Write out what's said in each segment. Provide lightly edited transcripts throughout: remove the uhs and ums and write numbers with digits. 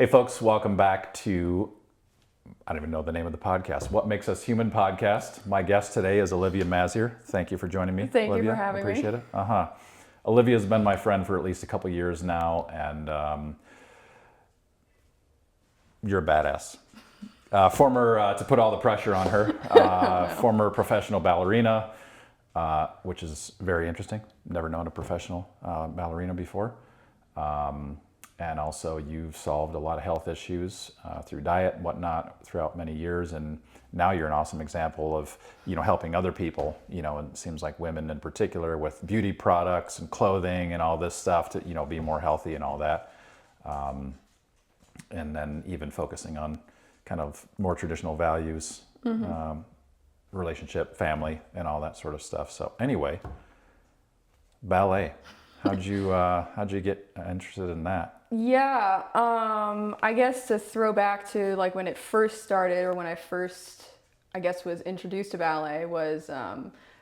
Hey folks, welcome back to, I don't even know the name of the podcast, What Makes Us Human podcast. My guest today is Olyveya Mazier. Thank you for joining me. Thank Olyveya. you for having me. Appreciate it. Olivia been my friend for at least a couple years now, and you're a badass. To put all the pressure on her, former professional ballerina, which is very interesting. Never known a professional ballerina before. And also you've solved a lot of health issues through diet and whatnot throughout many years. And now you're an awesome example of, helping other people, and it seems like women in particular with beauty products and clothing and all this stuff to, be more healthy and all that. And then even focusing on kind of more traditional values, relationship, family, and all that sort of stuff. So anyway, ballet. How'd you get interested in that? Yeah, I guess to throw back to like when it first started, or when I first, was introduced to ballet was,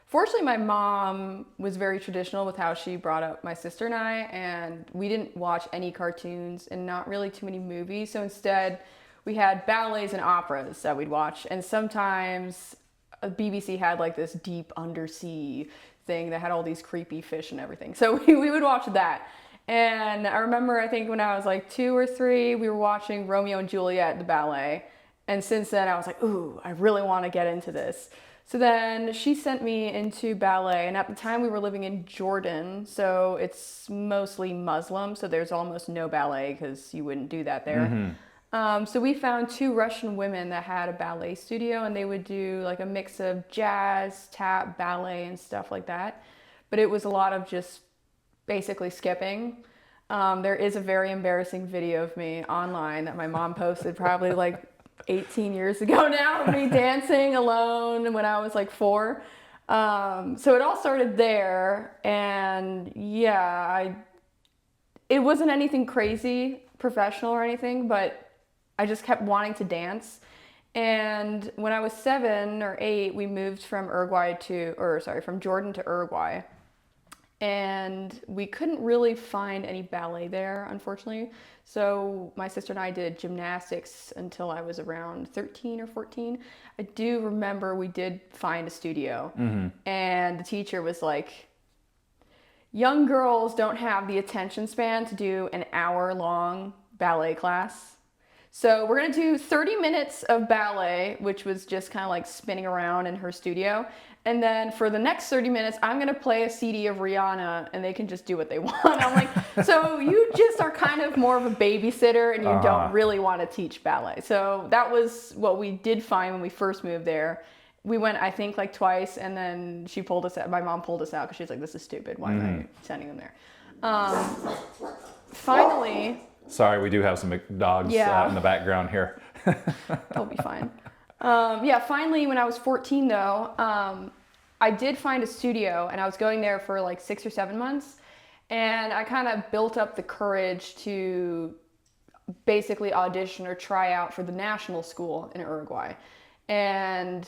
fortunately my mom was very traditional with how she brought up my sister and I, and we didn't watch any cartoons and not really too many movies. So instead we had ballets and operas that we'd watch, and sometimes BBC had like this deep undersea thing that had all these creepy fish and everything. So we would watch that. And I remember, I think when I was like 2 or 3, we were watching Romeo and Juliet, the ballet. And since then I was like, ooh, I really want to get into this. So then she sent me into ballet, and at the time we were living in Jordan, so it's mostly Muslim, so there's almost no ballet because you wouldn't do that there. So we found 2 Russian women that had a ballet studio, and they would do like a mix of jazz, tap, ballet, and stuff like that. But it was a lot of just basically skipping. There is a very embarrassing video of me online that my mom posted probably like 18 years ago now, of me dancing alone when I was like 4. So it all started there, and yeah, it wasn't anything crazy professional or anything, but I just kept wanting to dance. And when I was 7 or 8, we moved from from Jordan to Uruguay. And we couldn't really find any ballet there, unfortunately. So my sister and I did gymnastics until I was around 13 or 14. I do remember we did find a studio, and the teacher was like, young girls don't have the attention span to do an hour-long ballet class. So we're gonna do 30 minutes of ballet, which was just kind of like spinning around in her studio. And then for the next 30 minutes, I'm gonna play a CD of Rihanna, and they can just do what they want. I'm like, so you just are kind of more of a babysitter, and you don't really want to teach ballet. So that was what we did find when we first moved there. We went, I think, like twice, and then she pulled us out. My mom pulled us out because she's like, this is stupid. Why am I sending them there? Finally... Sorry, we do have some dogs in the background here. They'll be fine. Finally, when I was 14 though, I did find a studio, and I was going there for like 6 or 7 months, and I kind of built up the courage to basically audition or try out for the national school in Uruguay. And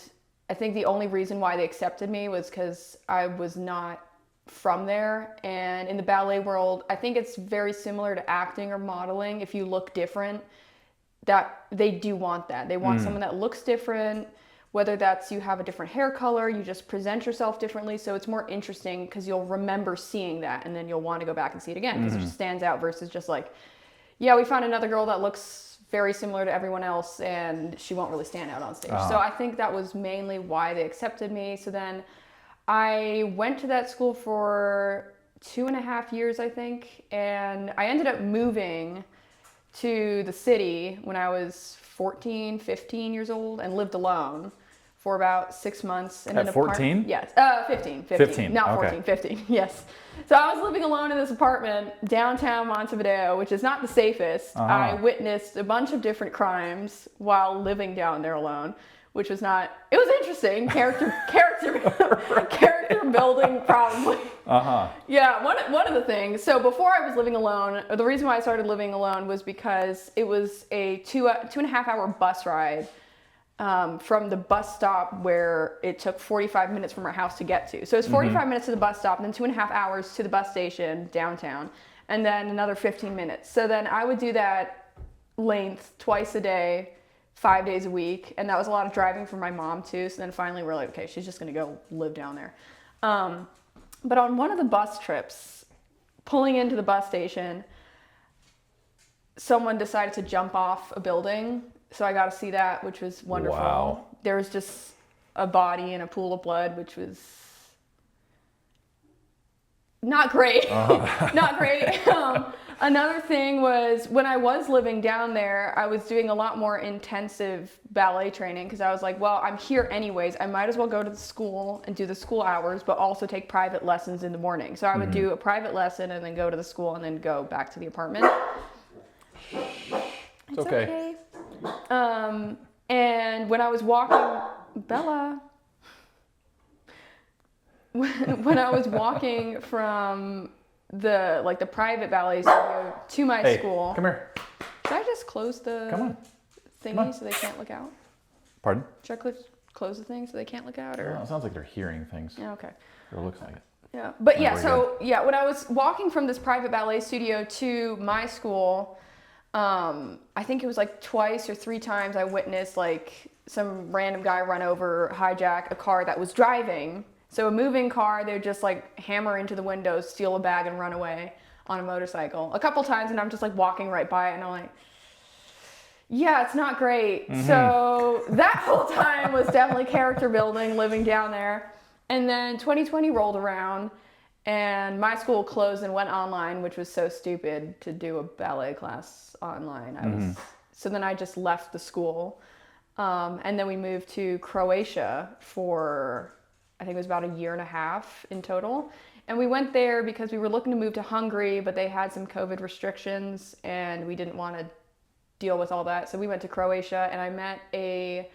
I think the only reason why they accepted me was because I was not from there. And in the ballet world, I think it's very similar to acting or modeling. If you look different, that they do want that. They want someone that looks different, whether that's you have a different hair color, you just present yourself differently. So it's more interesting because you'll remember seeing that, and then you'll want to go back and see it again because it just stands out versus just like, yeah, we found another girl that looks very similar to everyone else and she won't really stand out on stage. So I think that was mainly why they accepted me. So then I went to that school for 2.5 years, I think, and I ended up moving to the city when I was 14, 15 years old, and lived alone for about 6 months. In At 14? Yes, 15, 15, not okay. 14, 15, yes. So I was living alone in this apartment downtown Montevideo, which is not the safest. I witnessed a bunch of different crimes while living down there alone, which was not, it was interesting, character building probably. Yeah, one of the things, so before I was living alone, the reason why I started living alone was because it was a 2.5 hour bus ride from the bus stop where it took 45 minutes from our house to get to. So it's 45 minutes to the bus stop, and then 2.5 hours to the bus station downtown, and then another 15 minutes. So then I would do that length twice a day, 5 days a week. And that was a lot of driving for my mom too. So then finally we're like, okay, she's just going to go live down there. But on one of the bus trips, pulling into the bus station, someone decided to jump off a building. So I got to see that, which was wonderful. Wow. There was just a body in a pool of blood, which was not great. Not great. Another thing was when I was living down there, I was doing a lot more intensive ballet training because I was like, well, I'm here anyways. I might as well go to the school and do the school hours, but also take private lessons in the morning. So I would do a private lesson and then go to the school and then go back to the apartment. It's okay. And when I was walking, Bella, when I was walking from the private ballet studio to my school. Come here. Should I just close the thingy so they can't look out? Pardon? Should I close the thing so they can't look out? Or? Well, it sounds like they're hearing things. Yeah, okay. Or it looks like it. Yeah, but Yeah, when I was walking from this private ballet studio to my school, I think it was like twice or three times I witnessed like some random guy run over, hijack a car that was driving. So a moving car, they would just like hammer into the windows, steal a bag and run away on a motorcycle. A couple times and I'm just like walking right by it and I'm like, yeah, it's not great. So that whole time was definitely character building, living down there. And then 2020 rolled around and my school closed and went online, which was so stupid to do a ballet class online. So then I just left the school. And then we moved to Croatia for, I think it was about a year and a half in total. And we went there because we were looking to move to Hungary, but they had some COVID restrictions and we didn't want to deal with all that. So we went to Croatia and I met a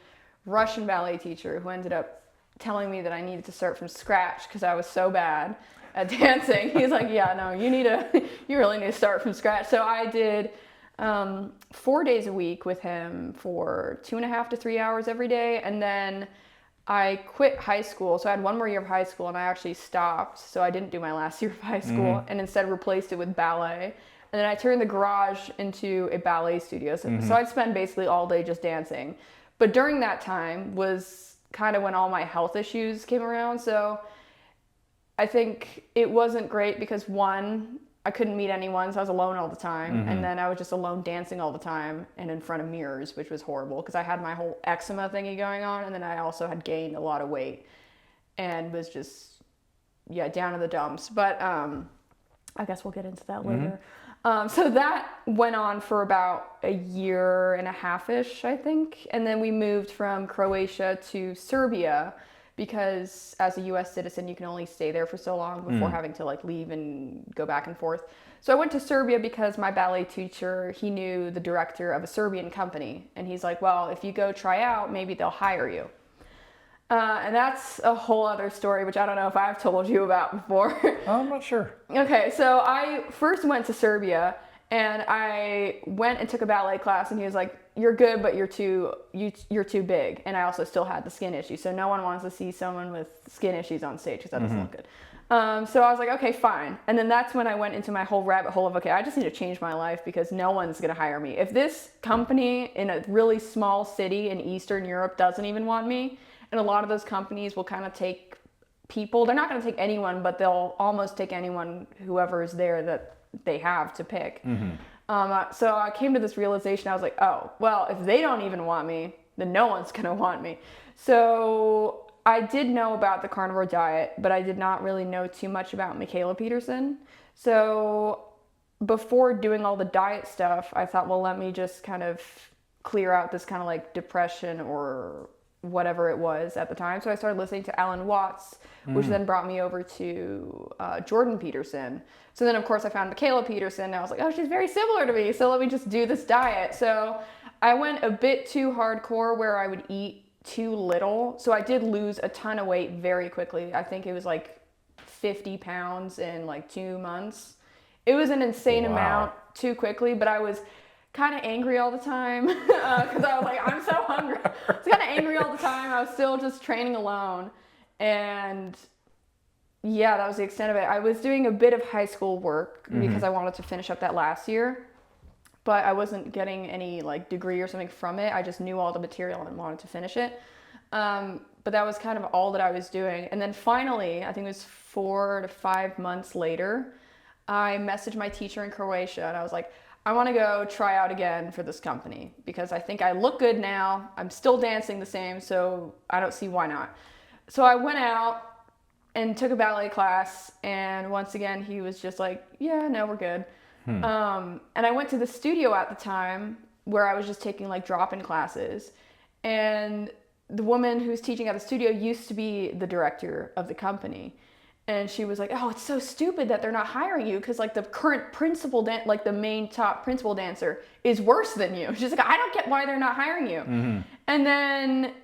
Russian ballet teacher who ended up telling me that I needed to start from scratch because I was so bad at dancing. He's like, yeah, no, you really need to start from scratch. So I did 4 days a week with him for 2.5 to 3 hours every day. And then I quit high school. So I had one more year of high school and I actually stopped. So I didn't do my last year of high school and instead replaced it with ballet. And then I turned the garage into a ballet studio. So I'd spend basically all day just dancing. But during that time was kind of when all my health issues came around. So I think it wasn't great because one, I couldn't meet anyone, so I was alone all the time. And then I was just alone dancing all the time and in front of mirrors, which was horrible because I had my whole eczema thingy going on. And then I also had gained a lot of weight and was just, down in the dumps. But I guess we'll get into that later. So that went on for about a year and a half-ish, I think. And then we moved from Croatia to Serbia because as a US citizen, you can only stay there for so long before having to like leave and go back and forth. So I went to Serbia because my ballet teacher, he knew the director of a Serbian company. And he's like, well, if you go try out, maybe they'll hire you. And that's a whole other story, which I don't know if I've told you about before. I'm not sure. Okay, so I first went to Serbia and I went and took a ballet class and he was like, you're good, but you're too big. And I also still had the skin issue. So no one wants to see someone with skin issues on stage because that doesn't look good. So I was like, okay, fine. And then that's when I went into my whole rabbit hole of, okay, I just need to change my life because no one's going to hire me. If this company in a really small city in Eastern Europe doesn't even want me, and a lot of those companies will kind of take people, they're not going to take anyone, but they'll almost take anyone, whoever is there that they have to pick. So I came to this realization. I was like, oh, well, if they don't even want me, then no one's going to want me. So I did know about the carnivore diet, but I did not really know too much about Michaela Peterson. So before doing all the diet stuff, I thought, well, let me just kind of clear out this kind of like depression or whatever it was at the time. So I started listening to Alan Watts, which then brought me over to Jordan Peterson. So then, of course, I found Michaela Peterson. And I was like, oh, she's very similar to me. So let me just do this diet. So I went a bit too hardcore where I would eat too little. So I did lose a ton of weight very quickly. I think it was like 50 pounds in like 2 months. It was an insane amount too quickly, but I was kind of angry all the time because I was like, I'm so hungry. I was kind of angry all the time. I was still just training alone. And yeah, that was the extent of it. I was doing a bit of high school work because I wanted to finish up that last year. but I wasn't getting any like degree or something from it. I just knew all the material and wanted to finish it. But that was kind of all that I was doing. And then finally, I think it was 4 to 5 months later, I messaged my teacher in Croatia and I was like, I want to go try out again for this company because I think I look good now. I'm still dancing the same, so I don't see why not. So I went out and took a ballet class, and once again, he was just like, yeah, no, we're good. And I went to the studio at the time where I was just taking like drop-in classes, and the woman who was teaching at the studio used to be the director of the company. And she was like, oh, it's so stupid that they're not hiring you because like the current principal, like the main top principal dancer is worse than you. She's like, I don't get why they're not hiring you. And then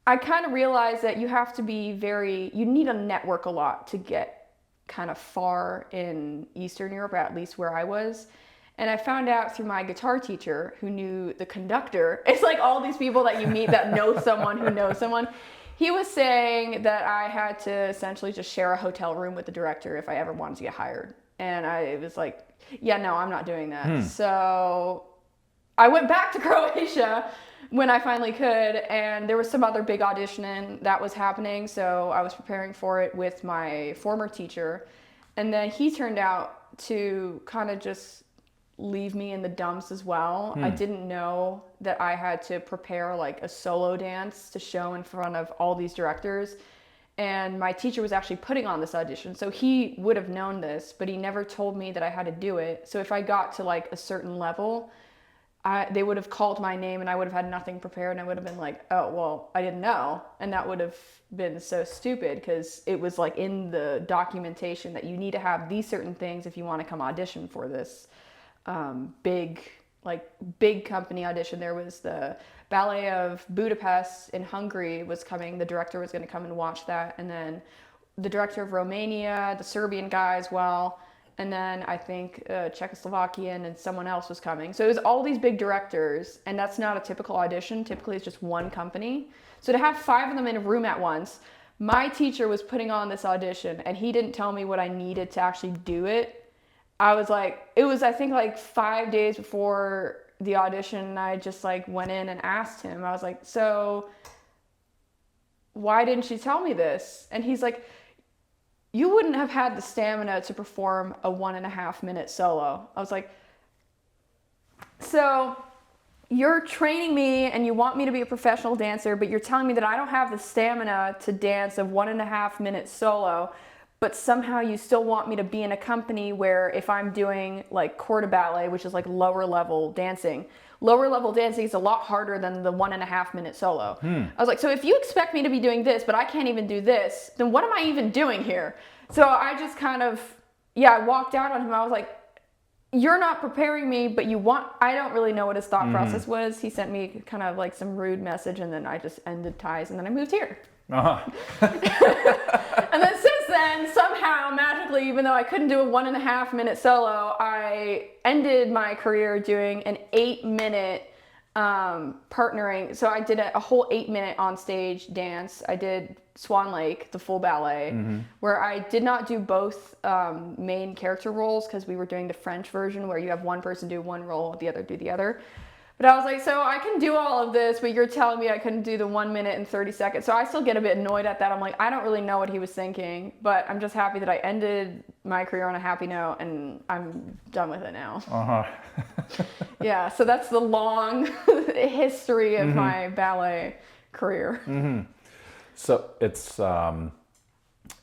I kind of realized that you have to be you need a network a lot to get kind of far in Eastern Europe, or at least where I was. And I found out through my guitar teacher who knew the conductor. It's like all these people that you meet that know someone who knows someone. He was saying that I had to essentially just share a hotel room with the director if I ever wanted to get hired. And I was like, yeah, no, I'm not doing that. So I went back to Croatia when I finally could, and there was some other big auditioning that was happening. So I was preparing for it with my former teacher. And then he turned out to kind of just leave me in the dumps as well. I didn't know that I had to prepare like a solo dance to show in front of all these directors, and my teacher was actually putting on this audition, so he would have known this, but he never told me that I had to do it. So if I got to like a certain level, they would have called my name and I would have had nothing prepared, and I would have been like, oh well, I didn't know. And that would have been so stupid because it was like in the documentation that you need to have these certain things if you want to come audition for this big company audition. There was the Ballet of Budapest in Hungary was coming. The director was going to come and watch that, and then the director of Romania, the Serbian guy as well, and then I think Czechoslovakian and someone else was coming. So it was all these big directors, and that's not a typical audition. Typically it's just one company. So to have 5 of them in a room at once, my teacher was putting on this audition and he didn't tell me what I needed to actually do it. I was like, it was, I think like 5 days before the audition, I just like went in and asked him. I was like, so why didn't she tell me this? And he's like, you wouldn't have had the stamina to perform a 1.5 minute solo. I was like, so you're training me and you want me to be a professional dancer, but you're telling me that I don't have the stamina to dance a 1.5 minute solo, but somehow you still want me to be in a company where if I'm doing like corps de ballet, which is like lower level dancing is a lot harder than the 1.5 minute solo. I was like, so if you expect me to be doing this, but I can't even do this, then what am I even doing here? So I just kind of, I walked out on him. I was like, you're not preparing me, but I don't really know what his thought process was. He sent me kind of like some rude message, and then I just ended ties, and then I moved here. And then since then, somehow, magically, even though I couldn't do a 1.5 minute solo, I ended my career doing an 8-minute partnering. So I did a whole 8-minute on stage dance. I did Swan Lake, the full ballet, where I did not do both main character roles because we were doing the French version where you have one person do one role, the other do the other. But I was like, so I can do all of this, but you're telling me I couldn't do the 1 minute and 30 seconds. So I still get a bit annoyed at that. I'm like, I don't really know what he was thinking, but I'm just happy that I ended my career on a happy note and I'm done with it now. Yeah, so that's the long history of my ballet career. So it's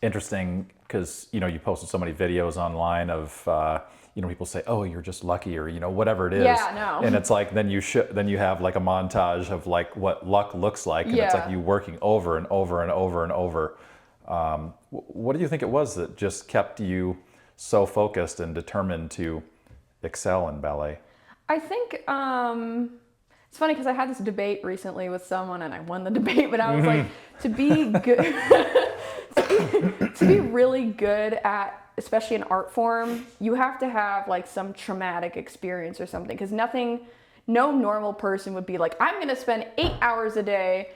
interesting because, you posted so many videos online of, people say, oh, you're just lucky, or, whatever it is. Yeah, no. And it's like, then you have like a montage of like what luck looks like. And it's like you working over and over and over and over. What do you think it was that just kept you so focused and determined to excel in ballet? I think it's funny because I had this debate recently with someone and I won the debate, but I was like, to be good, to be really good at, especially an art form, you have to have like some traumatic experience or something, because no normal person would be like, I'm going to spend 8 hours a day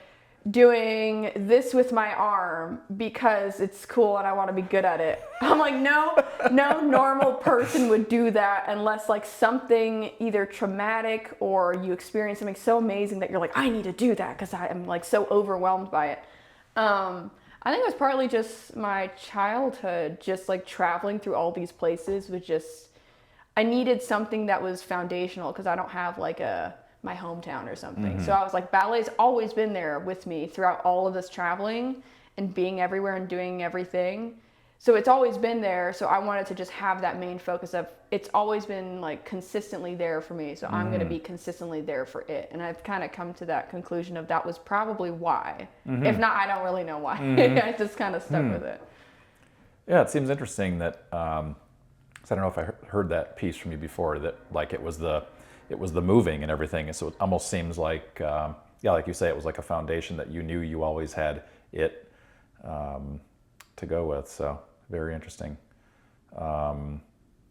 doing this with my arm because it's cool and I want to be good at it. I'm like, no normal person would do that unless like something either traumatic or you experience something so amazing that you're like, I need to do that because I'm like so overwhelmed by it. I think it was partly just my childhood, just like traveling through all these places was just, I needed something that was foundational because I don't have like my hometown or something. So I was like, ballet's always been there with me throughout all of this traveling and being everywhere and doing everything. So it's always been there. So I wanted to just have that main focus of it's always been like consistently there for me. So I'm going to be consistently there for it. And I've kind of come to that conclusion of that was probably why. If not, I don't really know why. I just kind of stuck with it. Yeah, it seems interesting that, 'cause I don't know if I heard that piece from you before, that like it was the moving and everything. So it almost seems like, like you say, it was like a foundation that you knew you always had it to go with. So very interesting.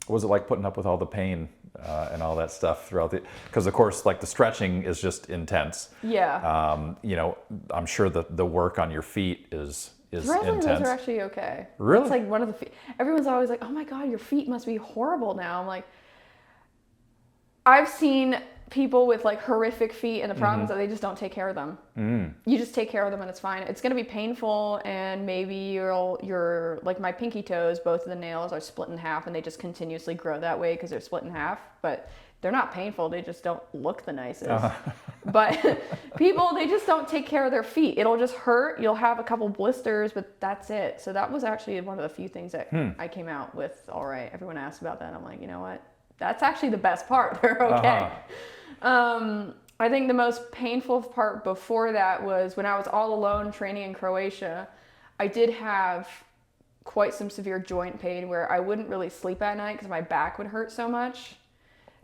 What was it like putting up with all the pain and all that stuff throughout because of course, like the stretching is just intense. Yeah. You know, I'm sure the work on your feet is Surprisingly, intense. those are actually okay. Really? It's like one of the everyone's always like, oh my God, your feet must be horrible now. I'm like, I've seen people with like horrific feet and the problem is that they just don't take care of them. You just take care of them and it's fine. It's going to be painful and maybe you're like my pinky toes, both of the nails are split in half and they just continuously grow that way because they're split in half, but they're not painful. They just don't look the nicest. But people, they just don't take care of their feet. It'll just hurt. You'll have a couple blisters, but that's it. So that was actually one of the few things that I came out with. All right. Everyone asked about that. I'm like, you know what? That's actually the best part. They're okay. I think the most painful part before that was when I was all alone training in Croatia. I did have quite some severe joint pain where I wouldn't really sleep at night because my back would hurt so much.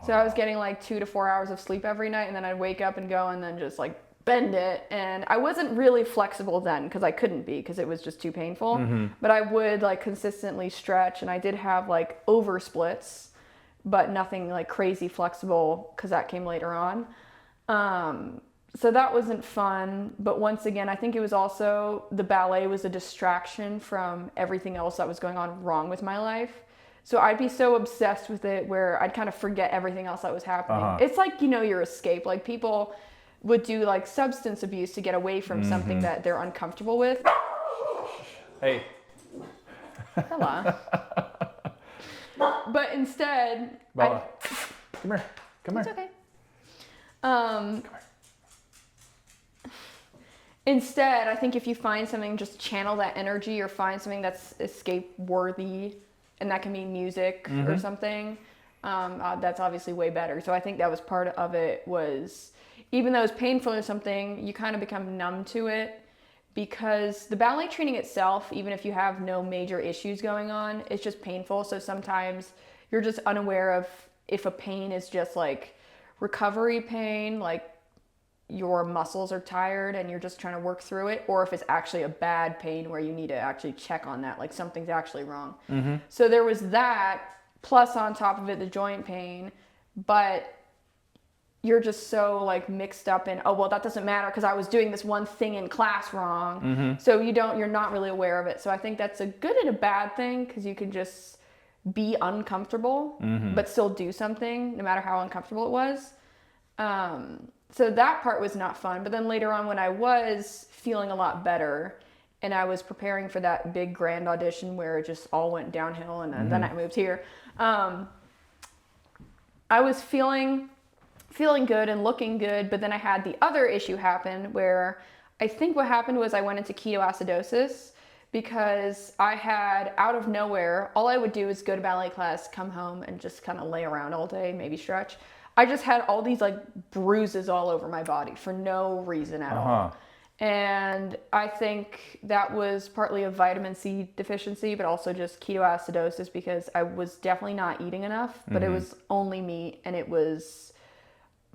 So I was getting like 2 to 4 hours of sleep every night and then I'd wake up and go and then just like bend it. And I wasn't really flexible then because I couldn't be because it was just too painful. But I would like consistently stretch and I did have like over splits, but nothing like crazy flexible because that came later on. So that wasn't fun. But once again, I think it was also the ballet was a distraction from everything else that was going on wrong with my life. So I'd be so obsessed with it where I'd kind of forget everything else that was happening. It's like, you know, your escape. Like people would do like substance abuse to get away from something that they're uncomfortable with. Hey. Hello. But instead, Bella, come here. Come it's here. okay. Come here. Instead, I think if you find something, just channel that energy or find something that's escape worthy, and that can be music or something. That's obviously way better. So I think that was part of it was, even though it's painful or something, you kind of become numb to it because the ballet training itself, even if you have no major issues going on, it's just painful. So sometimes you're just unaware of if a pain is just like recovery pain, like your muscles are tired and you're just trying to work through it, or if it's actually a bad pain where you need to actually check on that, like something's actually wrong. So there was that, plus on top of it, the joint pain, but you're just so like mixed up in, oh, well, that doesn't matter because I was doing this one thing in class wrong. So you're not really aware of it. So I think that's a good and a bad thing because you can just be uncomfortable, but still do something no matter how uncomfortable it was. So that part was not fun. But then later on when I was feeling a lot better and I was preparing for that big grand audition where it just all went downhill and then I moved here, I was feeling good and looking good, but then I had the other issue happen where I think what happened was I went into ketoacidosis because I had, out of nowhere, all I would do is go to ballet class, come home, and just kind of lay around all day, maybe stretch. I just had all these like bruises all over my body for no reason at all. And I think that was partly a vitamin C deficiency, but also just ketoacidosis because I was definitely not eating enough, but it was only meat, and it was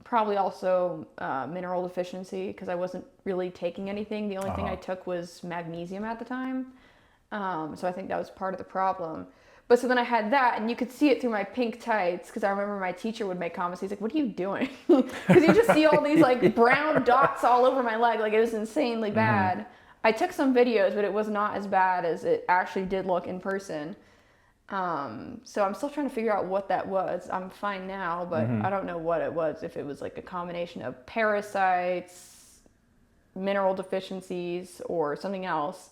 probably also mineral deficiency because I wasn't really taking anything. The only thing I took was magnesium at the time. So I think that was part of the problem. But so then I had that, and you could see it through my pink tights, because I remember my teacher would make comments. He's like, "What are you doing?" Because you just see all these like brown dots all over my leg. Like, it was insanely bad. I took some videos, but it was not as bad as it actually did look in person. So I'm still trying to figure out what that was. I'm fine now, but I don't know what it was. If it was like a combination of parasites, mineral deficiencies, or something else.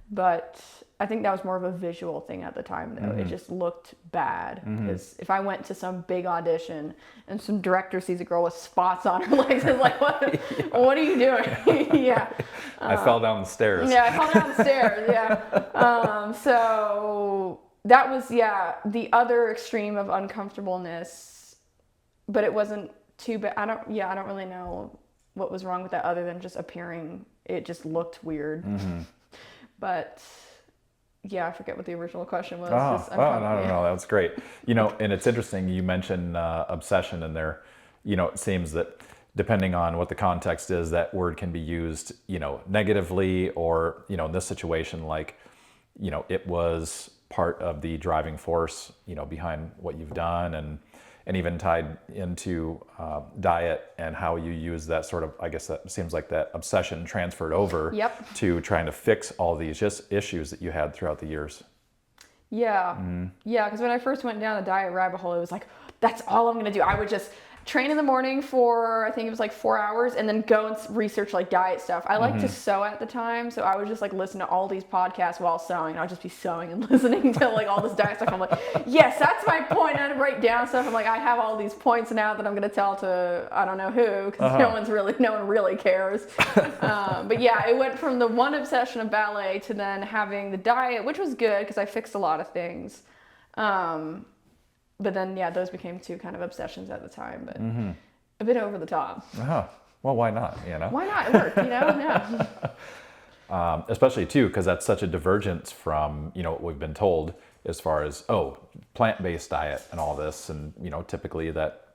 But I think that was more of a visual thing at the time, though. It just looked bad. Because if I went to some big audition and some director sees a girl with spots on her legs, it's like, what are you doing? Yeah. I fell down the stairs. Yeah, I fell down the stairs, yeah. So that was, the other extreme of uncomfortableness. But it wasn't too bad. I don't really know what was wrong with that other than just appearing. It just looked weird. But yeah, I forget what the original question was. No, that was great. And it's interesting, you mentioned obsession in there. It seems that depending on what the context is, that word can be used, negatively, or, in this situation, like, it was part of the driving force, behind what you've done, and even tied into diet and how you use that sort of, I guess that seems like that obsession transferred over to trying to fix all these just issues that you had throughout the years. Yeah. Yeah, because when I first went down the diet rabbit hole, it was like, that's all I'm going to do. I would just train in the morning for, I think it was like 4 hours, and then go and research like diet stuff. I like to sew at the time, so I would just like listen to all these podcasts while sewing. I'd just be sewing and listening to like all this diet stuff. I'm like, yes, that's my point. I'd write down stuff. I'm like, I have all these points now that I'm going to tell to I don't know who, because no one really cares. But yeah, it went from the one obsession of ballet to then having the diet, which was good because I fixed a lot of things. But then, those became two kind of obsessions at the time, but a bit over the top. Well, why not, Why not? It worked, Yeah. Especially, too, because that's such a divergence from, what we've been told as far as, plant-based diet and all this. And, typically that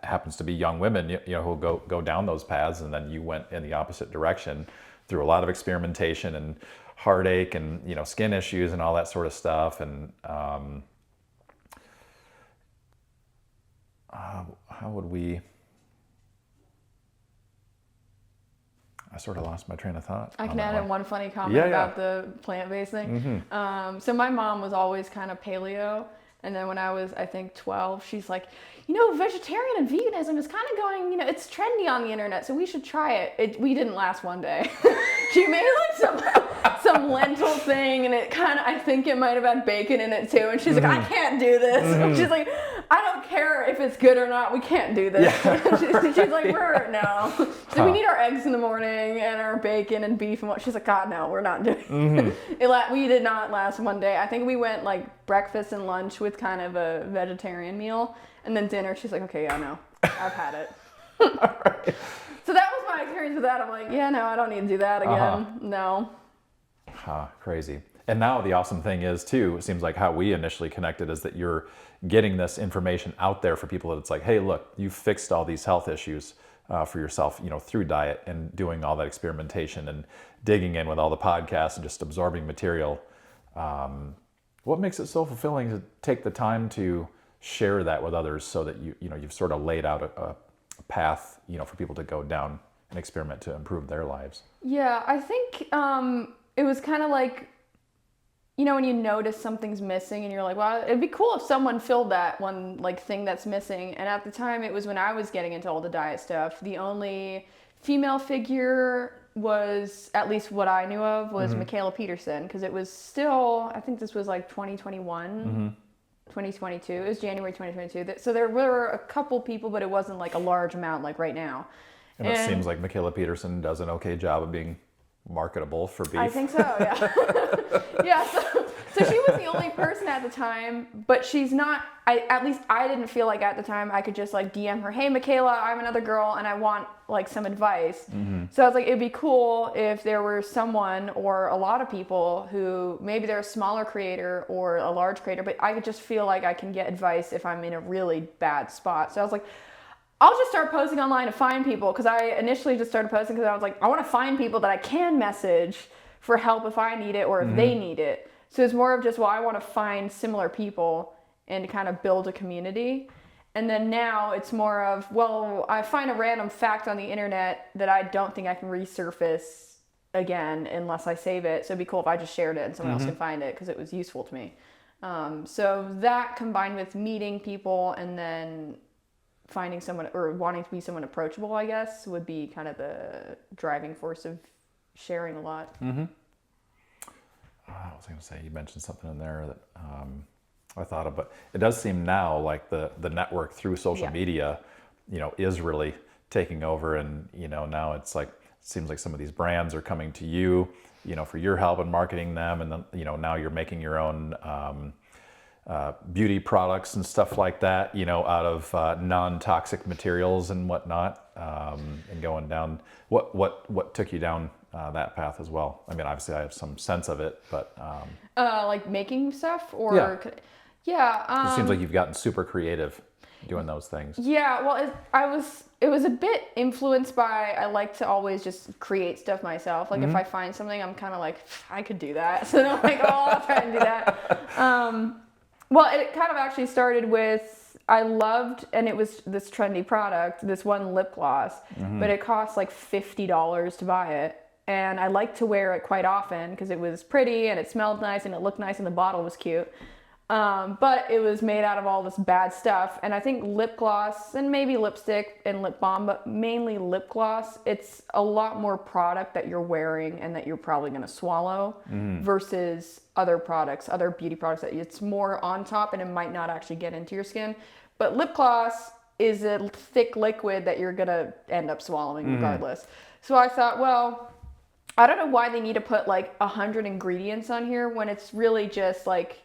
happens to be young women, who go down those paths. And then you went in the opposite direction through a lot of experimentation and heartache and, skin issues and all that sort of stuff. And, how would we... I sort of lost my train of thought. I can add in one funny comment about the plant-based thing. So my mom was always kind of paleo. And then when I was, I think, 12, she's like, vegetarian and veganism is kind of going, it's trendy on the internet, so we should try it. We didn't last one day. She made like some lentil thing, and it kind of, I think it might have had bacon in it too. And she's like, I can't do this. And she's like, I don't care if it's good or not. We can't do this. She's like, no. She's like, we need our eggs in the morning and our bacon and beef and what. She's like, God, no, we're not doing it. We did not last one day. I think we went like breakfast and lunch with kind of a vegetarian meal. And then dinner, she's like, okay, no, I've had it. Right. So that was my experience with that. I'm like, no, I don't need to do that again. No. Crazy. And now the awesome thing is, too, it seems like how we initially connected is that you're getting this information out there for people that it's like, hey, look, you fixed all these health issues for yourself, through diet and doing all that experimentation and digging in with all the podcasts and just absorbing material. What makes it so fulfilling to take the time to share that with others so that you've sort of laid out a path, for people to go down and experiment to improve their lives? Yeah, I think it was kind of like, when you notice something's missing and you're like, well, it'd be cool if someone filled that one like thing that's missing. And at the time, it was when I was getting into all the diet stuff. The only female figure was, at least what I knew of, was Mikhaila Peterson, because it was still, I think this was like 2021. 2022. It was January 2022. So there were a couple people, but it wasn't like a large amount like right now. And it seems like Mikhaila Peterson does an okay job of being marketable for beef. I think so, yeah. Yeah, so she was the only person at the time, but she's not, at least I didn't feel like at the time I could just like DM her, hey Mikhaila, I'm another girl and I want like some advice. So I was like, it'd be cool if there were someone or a lot of people who maybe they're a smaller creator or a large creator, but I could just feel like I can get advice if I'm in a really bad spot. So I was like, I'll just start posting online to find people, because I initially just started posting because I was like, I want to find people that I can message for help if I need it or if they need it. So it's more of just, well, I want to find similar people and kind of build a community. And then now it's more of, well, I find a random fact on the internet that I don't think I can resurface again unless I save it. So it'd be cool if I just shared it and someone else can find it because it was useful to me. So that combined with meeting people and then finding someone or wanting to be someone approachable, I guess, would be kind of the driving force of sharing a lot. I was going to say, you mentioned something in there that I thought of, but it does seem now like the network through social media, is really taking over. And, now it's like, it seems like some of these brands are coming to you, for your help in marketing them. And then, now you're making your own beauty products and stuff like that, out of non-toxic materials and whatnot, and going down. What took you down that path as well? I mean, obviously I have some sense of it, but like making stuff or it seems like you've gotten super creative doing those things. Yeah, well, it was a bit influenced by, I like to always just create stuff myself. Like if I find something, I'm kind of like, I could do that. So then I'm like, oh, I'll try and do that. Well, it kind of actually started with, I loved, and it was this trendy product, this one lip gloss, but it cost like $50 to buy it. And I liked to wear it quite often because it was pretty and it smelled nice and it looked nice and the bottle was cute. But it was made out of all this bad stuff. And I think lip gloss and maybe lipstick and lip balm, but mainly lip gloss, it's a lot more product that you're wearing and that you're probably going to swallow versus other products, other beauty products that it's more on top and it might not actually get into your skin. But lip gloss is a thick liquid that you're going to end up swallowing regardless. So I thought, well, I don't know why they need to put like 100 ingredients on here when it's really just like,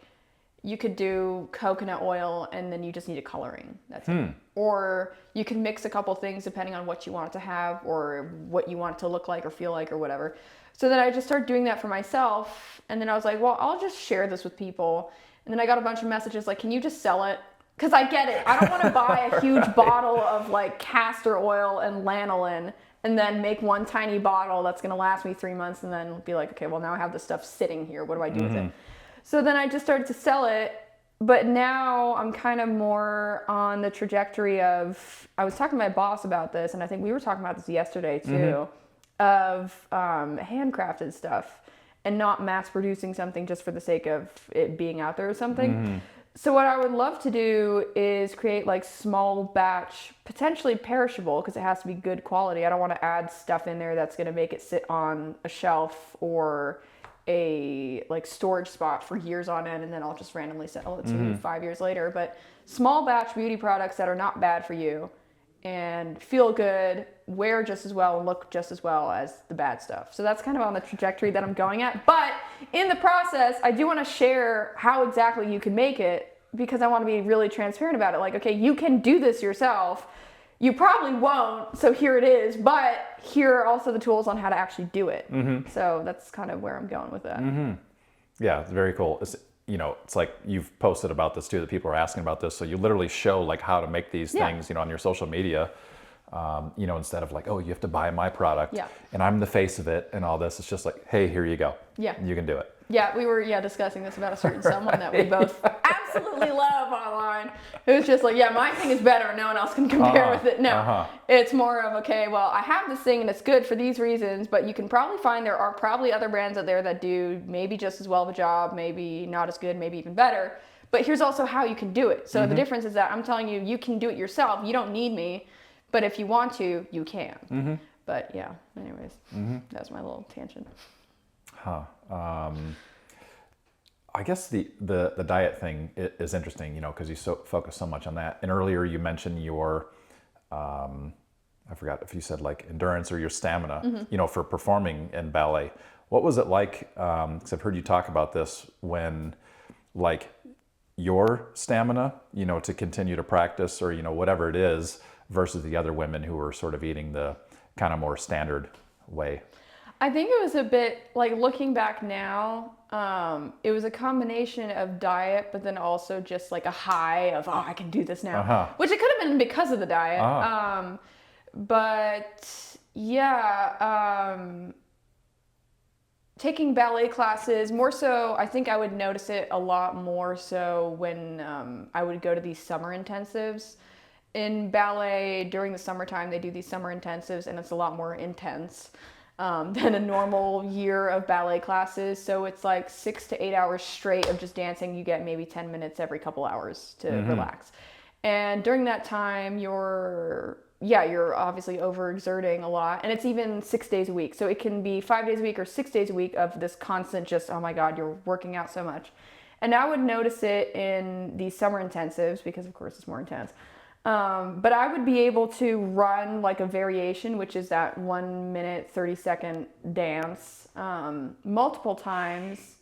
you could do coconut oil and then you just need a coloring. That's it. Or you can mix a couple things depending on what you want it to have or what you want it to look like or feel like or whatever. So then I just started doing that for myself. And then I was like, well, I'll just share this with people. And then I got a bunch of messages like, can you just sell it? Because I get it. I don't want to buy a huge bottle of like castor oil and lanolin and then make one tiny bottle that's going to last me 3 months and then be like, okay, well, now I have this stuff sitting here. What do I do with it? So then I just started to sell it, but now I'm kind of more on the trajectory of, I was talking to my boss about this, and I think we were talking about this yesterday too, of handcrafted stuff and not mass producing something just for the sake of it being out there or something. So what I would love to do is create like small batch, potentially perishable, because it has to be good quality. I don't want to add stuff in there that's going to make it sit on a shelf or a like storage spot for years on end and then I'll just randomly sell it to you 5 years later. But small batch beauty products that are not bad for you and feel good, wear just as well and look just as well as the bad stuff. So that's kind of on the trajectory that I'm going at. But in the process, I do want to share how exactly you can make it because I want to be really transparent about it. Like, okay, you can do this yourself. You probably won't, so here it is, but here are also the tools on how to actually do it. So that's kind of where I'm going with that. Yeah, it's very cool. It's like you've posted about this too, that people are asking about this, so you literally show like how to make these things, on your social media, instead of like, oh, you have to buy my product and I'm the face of it and all this. It's just like, hey, here you go. Yeah. You can do it. Yeah, we were discussing this about a certain someone that we both absolutely love online. It was just like, yeah, my thing is better. No one else can compare with it. No, it's more of, okay, well, I have this thing and it's good for these reasons, but you can probably find there are probably other brands out there that do maybe just as well of a job, maybe not as good, maybe even better. But here's also how you can do it. So the difference is that I'm telling you, you can do it yourself. You don't need me, but if you want to, you can. But yeah, anyways, that's my little tangent. I guess the diet thing is interesting, because you focus so much on that. And earlier you mentioned your, I forgot if you said like endurance or your stamina, for performing in ballet. What was it like? Because I've heard you talk about this when like your stamina, to continue to practice or, whatever it is versus the other women who were sort of eating the kind of more standard way. I think it was a bit like looking back now, it was a combination of diet, but then also just like a high of, oh, I can do this now, which it could have been because of the diet. But yeah, taking ballet classes, more so, I think I would notice it a lot more so when I would go to these summer intensives. In ballet, during the summertime, they do these summer intensives, and it's a lot more intense than a normal year of ballet classes. So it's like 6 to 8 hours straight of just dancing. You get maybe 10 minutes every couple hours to relax. And during that time, you're obviously overexerting a lot. And it's even 6 days a week. So it can be 5 days a week or 6 days a week of this constant just, oh my God, you're working out so much. And I would notice it in these summer intensives because, of course, it's more intense. But I would be able to run like a variation, which is that 1 minute, 30-second dance, multiple times.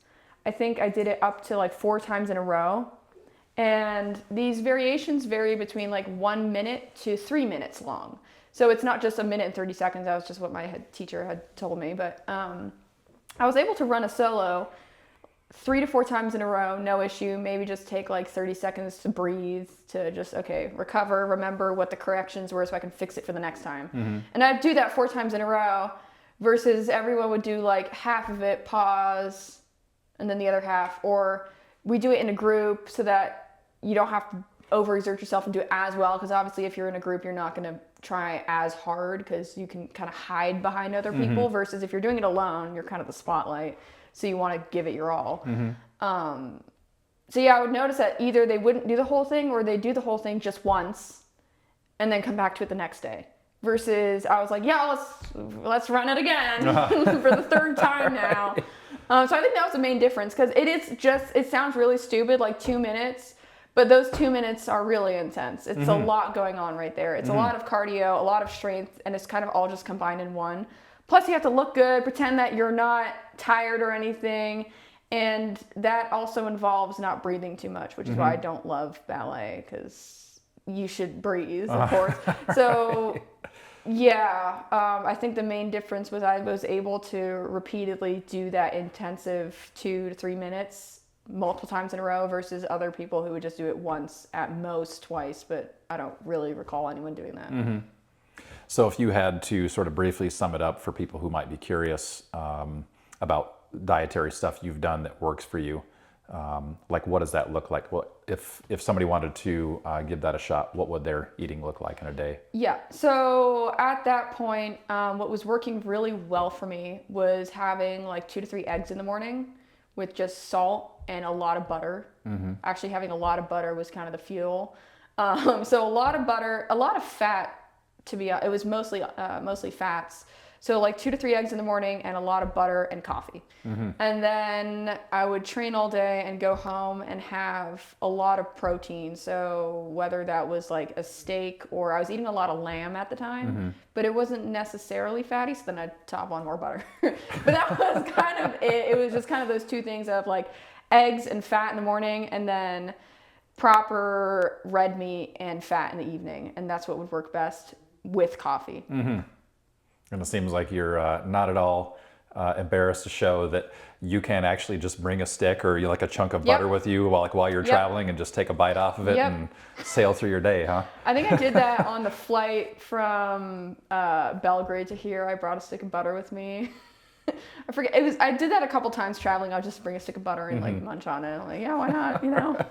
I think I did it up to like 4 times in a row. And these variations vary between like 1 minute to 3 minutes long. So it's not just 1 minute and 30 seconds. That was just what my teacher had told me. But I was able to run a solo 3 to 4 times in a row, no issue. Maybe just take like 30 seconds to breathe, to just, okay, recover, remember what the corrections were so I can fix it for the next time. And I'd do that 4 times in a row versus everyone would do like half of it, pause, and then the other half. Or we do it in a group so that you don't have to overexert yourself and do it as well. Because obviously if you're in a group, you're not going to try as hard because you can kind of hide behind other people versus if you're doing it alone, you're kind of the spotlight. So you want to give it your all. So yeah, I would notice that either they wouldn't do the whole thing or they do the whole thing just once and then come back to it the next day. Versus I was like, yeah, let's run it again for the 3rd time now. So I think that was the main difference because it sounds really stupid, like 2 minutes, but those 2 minutes are really intense. It's a lot going on right there. It's a lot of cardio, a lot of strength, and it's kind of all just combined in one. Plus you have to look good, pretend that you're not tired or anything. And that also involves not breathing too much, which is why I don't love ballet because you should breathe, of course. So yeah, I think the main difference was I was able to repeatedly do that intensive 2 to 3 minutes multiple times in a row versus other people who would just do it once, at most twice, but I don't really recall anyone doing that. So if you had to sort of briefly sum it up for people who might be curious about dietary stuff you've done that works for you, like what does that look like? What if somebody wanted to give that a shot, what would their eating look like in a day? Yeah, so at that point, what was working really well for me was having like 2 to 3 eggs in the morning with just salt and a lot of butter. Actually having a lot of butter was kind of the fuel. So a lot of butter, a lot of fat. It was mostly fats. So like 2 to 3 eggs in the morning and a lot of butter and coffee. And then I would train all day and go home and have a lot of protein. So whether that was like a steak or I was eating a lot of lamb at the time, but it wasn't necessarily fatty. So then I'd top on more butter. But that was kind of it. It was just kind of those 2 things of like eggs and fat in the morning and then proper red meat and fat in the evening. And that's what would work best with coffee. And it seems like you're not at all embarrassed to show that you can actually just bring a stick or like a chunk of butter with you while you're traveling and just take a bite off of it and sail through your day, huh? I think I did that on the flight from Belgrade to here. I brought a stick of butter with me. I forget. I did that a couple times traveling. I'll just bring a stick of butter and like munch on it. I'm like, yeah, why not? You know.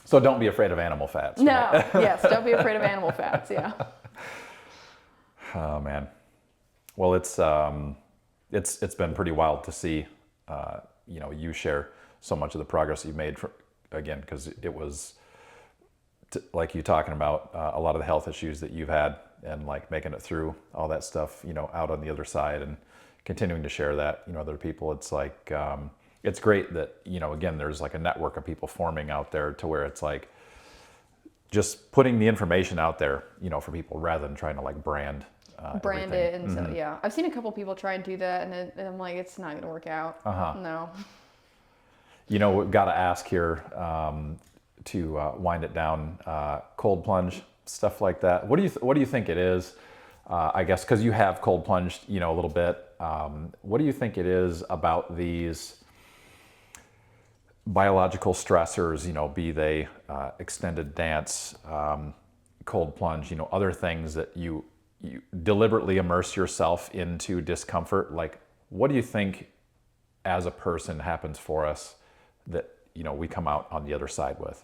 So don't be afraid of animal fats. No. Right? Yes. Don't be afraid of animal fats. Yeah. Oh man. Well, it's been pretty wild to see, you share so much of the progress you've made because it was like you talking about a lot of the health issues that you've had and like making it through all that stuff, out on the other side and continuing to share that, other people. It's like, it's great that, again, there's like a network of people forming out there to where it's like just putting the information out there, for people rather than trying to like brand everything. It. And so, yeah, I've seen a couple people try and do that and I'm like, it's not going to work out. No. We've got to ask here to wind it down, cold plunge, stuff like that. What do you think it is? I guess, cause you have cold plunged, a little bit. What do you think it is about these biological stressors, be they extended dance, cold plunge, other things that you you deliberately immerse yourself into discomfort. Like, what do you think as a person happens for us that, we come out on the other side with?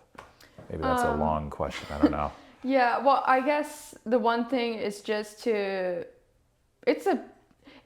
Maybe that's a long question. I don't know. Yeah, well, I guess the one thing is just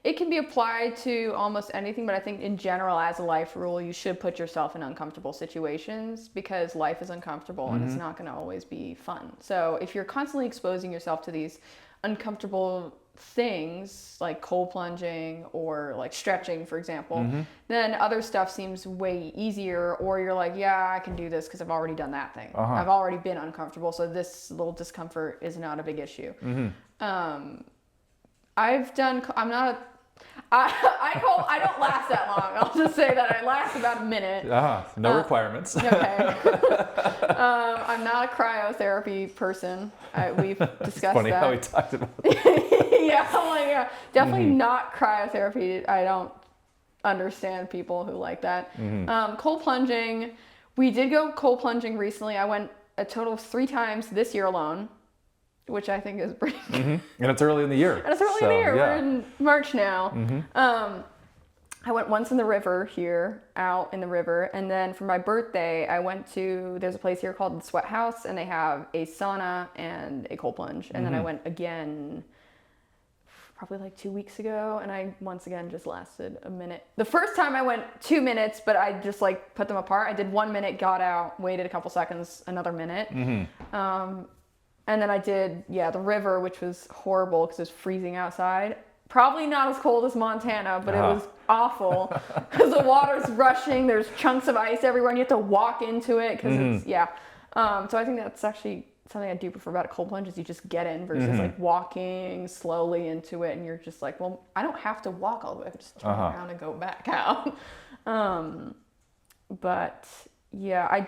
it can be applied to almost anything, but I think in general, as a life rule, you should put yourself in uncomfortable situations because life is uncomfortable and it's not going to always be fun. So if you're constantly exposing yourself to these uncomfortable things like cold plunging or like stretching, for example, then other stuff seems way easier, or you're like, yeah, I can do this because I've already done that thing. I've already been uncomfortable, so this little discomfort is not a big issue. I don't last that long. I'll just say that I last about a minute. No requirements. Okay. I'm not a cryotherapy person. We've discussed Funny that. how we talked about that. Yeah, definitely not cryotherapy. I don't understand people who like that. Cold plunging. We did go cold plunging recently. I went a total of 3 times this year alone, which I think is pretty good. And it's early in the year. And it's early in the year. Yeah. We're in March now. I went once in the river here, out in the river. And then for my birthday, I went there's a place here called the Sweat House, and they have a sauna and a cold plunge. And then I went again probably like 2 weeks ago, and I once again just lasted a minute. The first time I went 2 minutes, but I just like put them apart. I did 1 minute, got out, waited a couple seconds, another minute. And then I did, the river, which was horrible because it was freezing outside. Probably not as cold as Montana, but it was awful because the water's rushing. There's chunks of ice everywhere, and you have to walk into it because it's, So I think that's actually something I do prefer about a cold plunge is you just get in versus like walking slowly into it, and you're just like, well, I don't have to walk all the way. I can just turn around and go back out. But yeah, I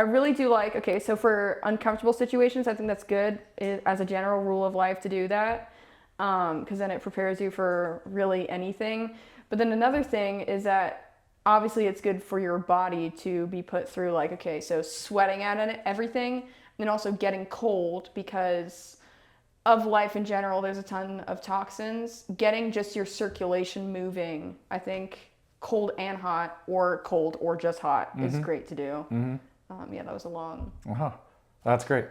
really do like, okay, so for uncomfortable situations, I think that's good as a general rule of life to do that, because then it prepares you for really anything. But then another thing is that obviously it's good for your body to be put through like, okay, so sweating out and everything, and also getting cold because of life in general, there's a ton of toxins. Getting just your circulation moving, I think cold and hot, or cold or just hot, is great to do. That was a long. That's great.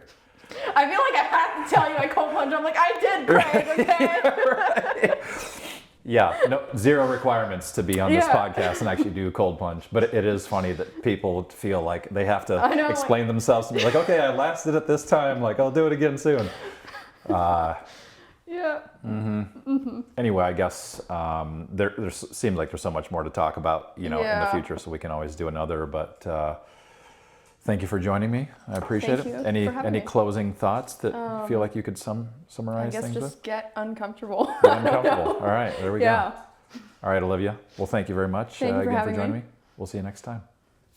I feel like I have to tell you I cold plunge. I'm like, I did great, okay? Right. Yeah, no, 0 requirements to be on this podcast and actually do cold plunge. But it is funny that people feel like they have to explain themselves to me. Like, okay, I lasted it this time. Like, I'll do it again soon. Anyway, I guess there seems like there's so much more to talk about, in the future, so we can always do another. But thank you for joining me. I appreciate it. Any closing thoughts that feel like you could summarize things with? I guess just get uncomfortable. Get uncomfortable. All right, there we go. Yeah. All right, Olivia. Well, thank you very much Thank you again for having joining me. me. We'll see you next time.